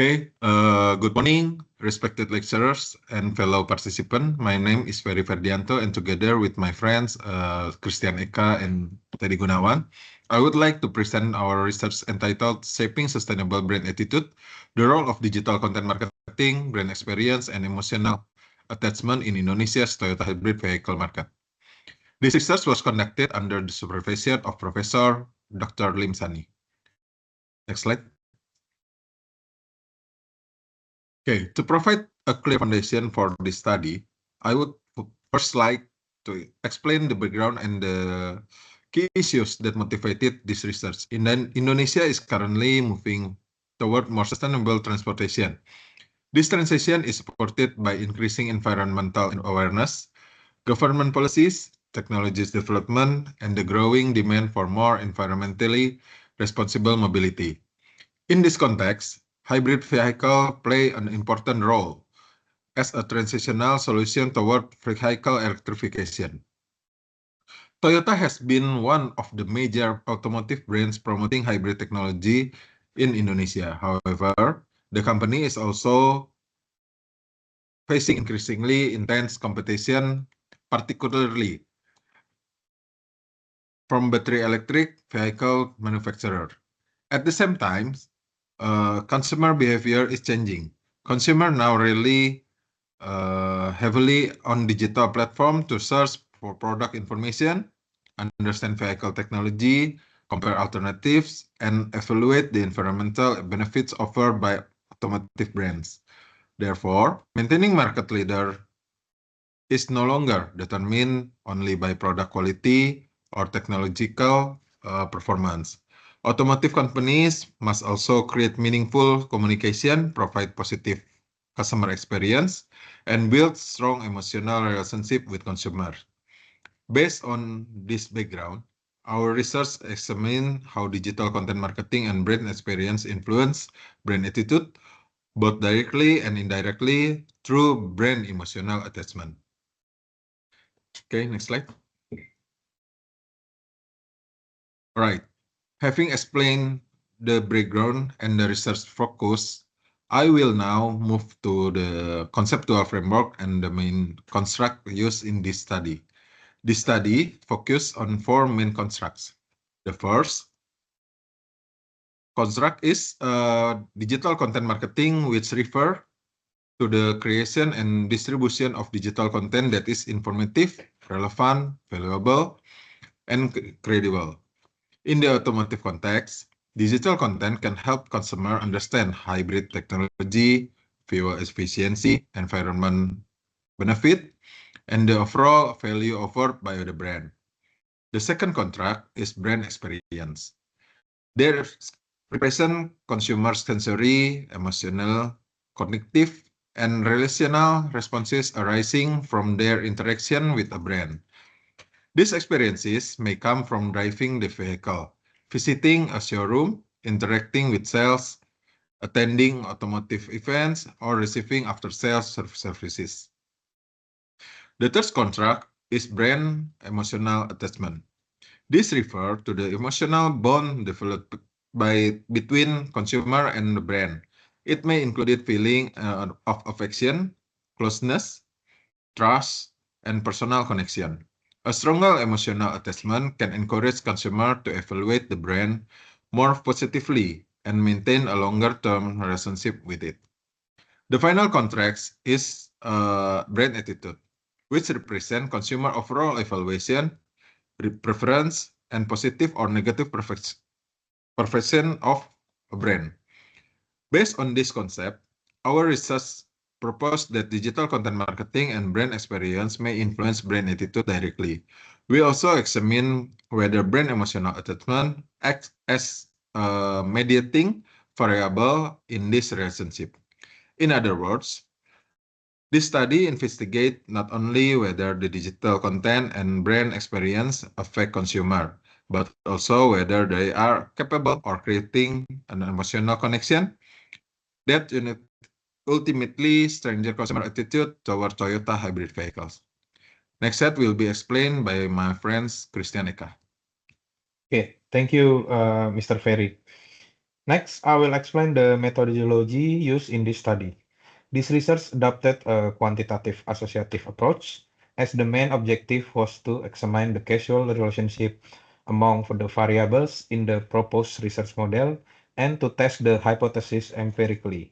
Okay, good morning, respected lecturers and fellow participants. My name is Ferry Ferdianto, and together with my friends Christian Eka and Teddy Gunawan, I would like to present our research entitled Shaping Sustainable Brand Attitude, the Role of Digital Content Marketing, Brand Experience, and Emotional Attachment in Indonesia's Toyota Hybrid Vehicle Market. This research was conducted under the supervision of Professor Dr. Lim Sani. Next slide. Okay, to provide a clear foundation for this study, I would first like to explain the background and the key issues that motivated this research. Indonesia is currently moving toward more sustainable transportation. This transition is supported by increasing environmental awareness, government policies, technologies development, and the growing demand for more environmentally responsible mobility. In this context, hybrid vehicles play an important role as a transitional solution toward vehicle electrification. Toyota has been one of the major automotive brands promoting hybrid technology in Indonesia. However, the company is also facing increasingly intense competition, particularly from battery electric vehicle manufacturers. At the same time, consumer behavior is changing. Consumers now rely heavily on digital platform to search for product information, understand vehicle technology, compare alternatives, and evaluate the environmental benefits offered by automotive brands. Therefore, maintaining market leader is no longer determined only by product quality or technological performance. Automotive companies must also create meaningful communication, provide positive customer experience, and build strong emotional relationship with consumers. Based on this background, our research examined how digital content marketing and brand experience influence brand attitude, both directly and indirectly through brand emotional attachment. Okay, next slide. All right. Having explained the background and the research focus, I will now move to the conceptual framework and the main construct used in this study. This study focused on four main constructs. The first construct is digital content marketing, which refer to the creation and distribution of digital content that is informative, relevant, valuable, and credible. In the automotive context, digital content can help consumers understand hybrid technology, fuel efficiency, environment benefit, and the overall value offered by the brand. The second contract is brand experience. They represent consumers' sensory, emotional, cognitive, and relational responses arising from their interaction with a brand. These experiences may come from driving the vehicle, visiting a showroom, interacting with sales, attending automotive events, or receiving after-sales services. The third contract is brand emotional attachment. This refers to the emotional bond developed between consumer and the brand. It may include feeling of affection, closeness, trust, and personal connection. A stronger emotional attachment can encourage consumers to evaluate the brand more positively and maintain a longer-term relationship with it. The final contract is brand attitude, which represents consumer overall evaluation, preference, and positive or negative perception of a brand. Based on this concept, our research proposed that digital content marketing and brand experience may influence brand attitude directly. We also examine whether brand emotional attachment acts as a mediating variable in this relationship. In other words, this study investigates not only whether the digital content and brand experience affect consumer, but also whether they are capable of creating an emotional connection that ultimately strengthen consumer attitude toward Toyota hybrid vehicles. Next set will be explained by my friends Christian Eka. Okay, thank you, Mr. Ferry. Next, I will explain the methodology used in this study. This research adopted a quantitative associative approach, as the main objective was to examine the causal relationship among the variables in the proposed research model and to test the hypothesis empirically.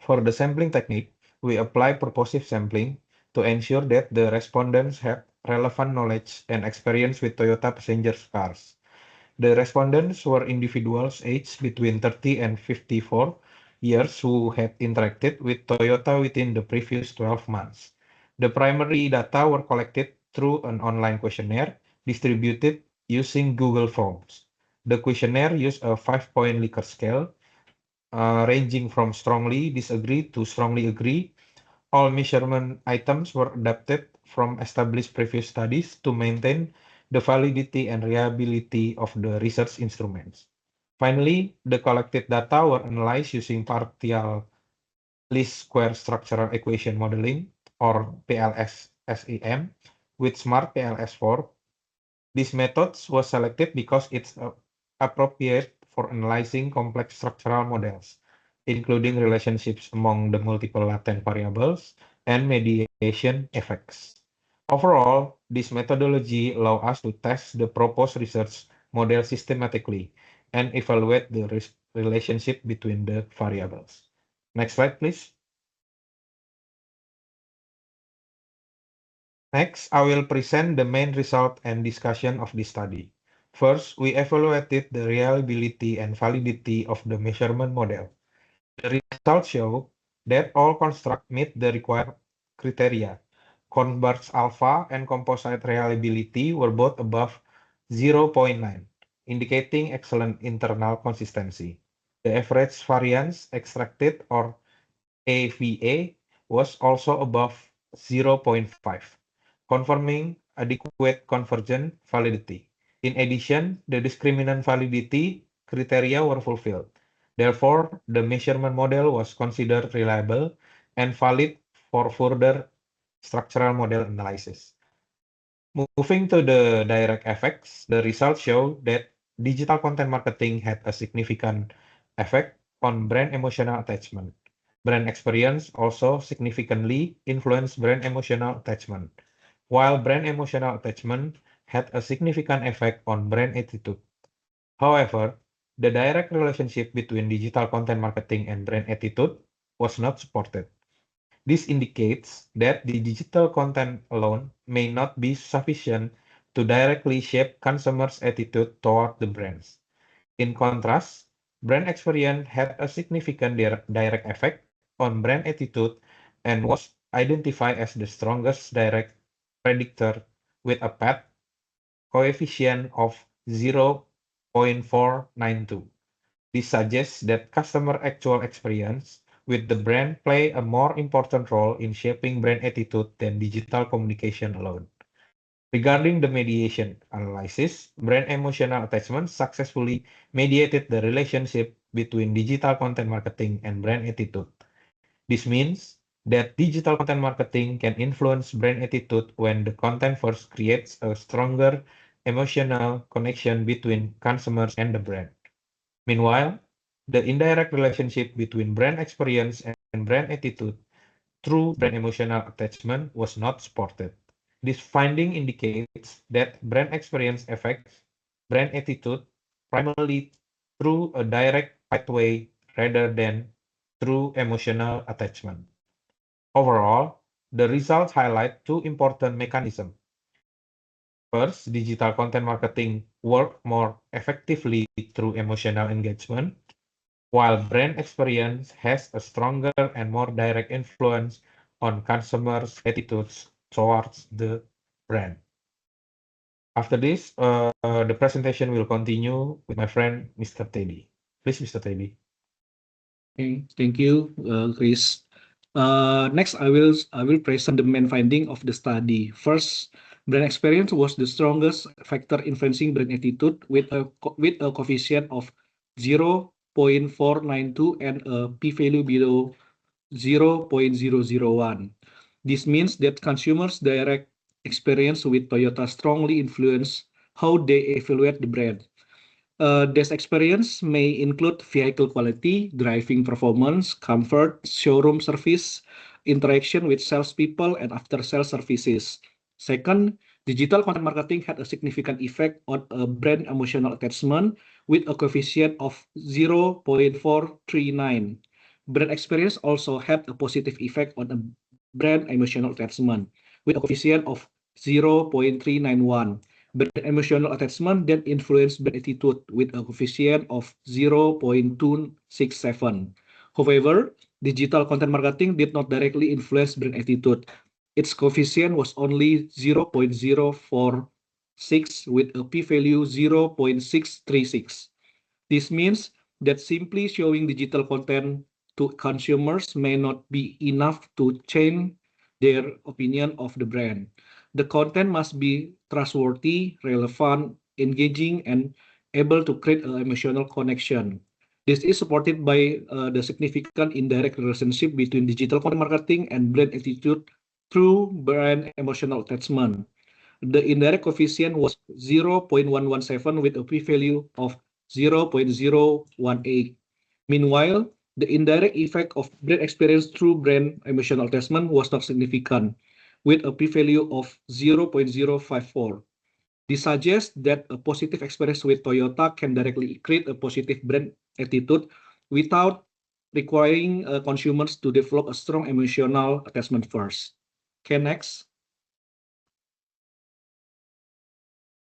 For the sampling technique, we apply purposive sampling to ensure that the respondents have relevant knowledge and experience with Toyota passenger cars. The respondents were individuals aged between 30 and 54 years who had interacted with Toyota within the previous 12 months. The primary data were collected through an online questionnaire distributed using Google Forms. The questionnaire used a 5-point Likert scale, ranging from strongly disagree to strongly agree. All measurement items were adapted from established previous studies to maintain the validity and reliability of the research instruments. Finally, the collected data were analyzed using partial least square structural equation modeling, or PLS-SEM, with Smart PLS4. This method was selected because it's appropriate for analyzing complex structural models, including relationships among the multiple latent variables and mediation effects. Overall, this methodology allows us to test the proposed research model systematically and evaluate the relationship between the variables. Next slide, please. Next, I will present the main result and discussion of this study. First, we evaluated the reliability and validity of the measurement model. The results show that all constructs meet the required criteria. Converge alpha and composite reliability were both above 0.9, indicating excellent internal consistency. The average variance extracted, or AVA, was also above 0.5, confirming adequate convergent validity. In addition, the discriminant validity criteria were fulfilled. Therefore, the measurement model was considered reliable and valid for further structural model analysis. Moving to the direct effects, the results show that digital content marketing had a significant effect on brand emotional attachment. Brand experience also significantly influenced brand emotional attachment, while brand emotional attachment had a significant effect on brand attitude. However, the direct relationship between digital content marketing and brand attitude was not supported. This indicates that the digital content alone may not be sufficient to directly shape consumers' attitude toward the brands. In contrast, brand experience had a significant direct effect on brand attitude and was identified as the strongest direct predictor with a PAT coefficient of 0.492. This suggests that customer actual experience with the brand play a more important role in shaping brand attitude than digital communication alone. Regarding the mediation analysis, brand emotional attachment successfully mediated the relationship between digital content marketing and brand attitude. This means that digital content marketing can influence brand attitude when the content first creates a stronger emotional connection between consumers and the brand. Meanwhile, the indirect relationship between brand experience and brand attitude through brand emotional attachment was not supported. This finding indicates that brand experience affects brand attitude primarily through a direct pathway rather than through emotional attachment. Overall, the results highlight two important mechanisms. First, digital content marketing works more effectively through emotional engagement, while brand experience has a stronger and more direct influence on consumers' attitudes towards the brand. After this, the presentation will continue with my friend, Mr. Teddy. Please, Mr. Teddy. Okay, thank you, Chris. Next, I will present the main finding of the study. First, brand experience was the strongest factor influencing brand attitude with a coefficient of 0.492 and a p-value below 0.001. This means that consumers' direct experience with Toyota strongly influence how they evaluate the brand. This experience may include vehicle quality, driving performance, comfort, showroom service, interaction with salespeople, and after-sales services. Second, digital content marketing had a significant effect on a brand emotional attachment with a coefficient of 0.439. Brand experience also had a positive effect on a brand emotional attachment with a coefficient of 0.391. Brand emotional attachment then influence brand attitude with a coefficient of 0.267. However, digital content marketing did not directly influence brand attitude. Its coefficient was only 0.046 with a p-value 0.636. This means that simply showing digital content to consumers may not be enough to change their opinion of the brand. The content must be trustworthy, relevant, engaging, and able to create an emotional connection. This is supported by the significant indirect relationship between digital content marketing and brand attitude through brand emotional attachment. The indirect coefficient was 0.117 with a p-value of 0.018. Meanwhile, the indirect effect of brand experience through brand emotional attachment was not significant, with a p-value of 0.054. This suggests that a positive experience with Toyota can directly create a positive brand attitude without requiring consumers to develop a strong emotional attachment first. Okay, next.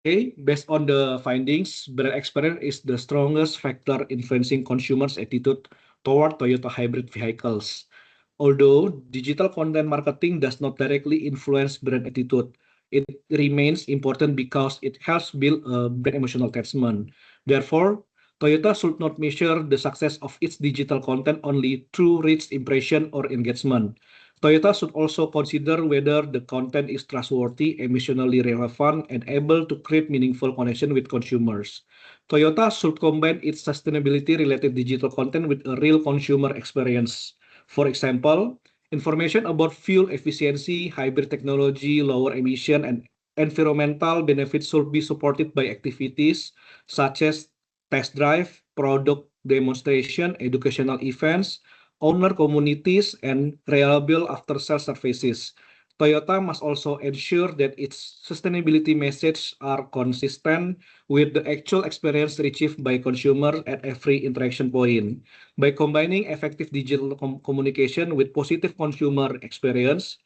Okay, based on the findings, brand experience is the strongest factor influencing consumers' attitude toward Toyota hybrid vehicles. Although digital content marketing does not directly influence brand attitude, it remains important because it helps build a brand emotional attachment. Therefore, Toyota should not measure the success of its digital content only through reach impression or engagement. Toyota should also consider whether the content is trustworthy, emotionally relevant, and able to create meaningful connection with consumers. Toyota should combine its sustainability-related digital content with a real consumer experience. For example, information about fuel efficiency, hybrid technology, lower emission, and environmental benefits should be supported by activities such as test drive, product demonstration, educational events, owner communities, and reliable after-sales services. Toyota must also ensure that its sustainability messages are consistent with the actual experience achieved by consumers at every interaction point. By combining effective digital communication with positive consumer experience,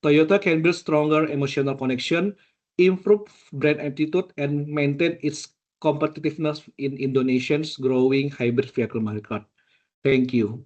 Toyota can build stronger emotional connection, improve brand attitude, and maintain its competitiveness in Indonesia's growing hybrid vehicle market. Thank you.